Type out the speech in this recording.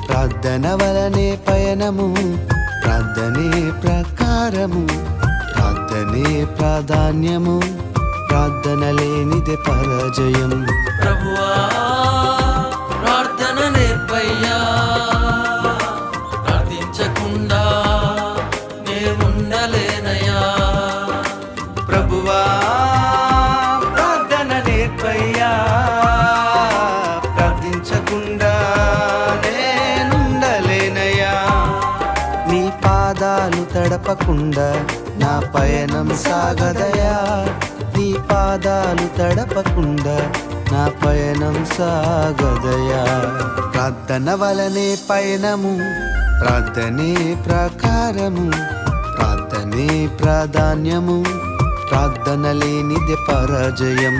ప్రార్థన వలనే పయనము, ప్రార్థనే ప్రకారము, ప్రార్థనే ప్రాధాన్యము, ప్రార్థన లేనిదే పరాజయం. ప్రభువా ప్రార్థన నేర్పయ్యా, ప్రార్థించకుండా నేనుండలేనయ్యా. ప్రభువా ప్రార్థన నేర్పయ్యా, ప్రార్థించకుండా నేనుండలేనయ్యా. నీ పాదాలు తడపకుండా నా పయనం సాగదయా, నీ పాదాలు తడపకుండా నా పయనం సాగదయా. ప్రార్థన వలనే పయనము, ప్రార్థనే ప్రకారము, ప్రార్థనే ప్రాధాన్యము, ప్రార్థన లేనిదే పరాజయం.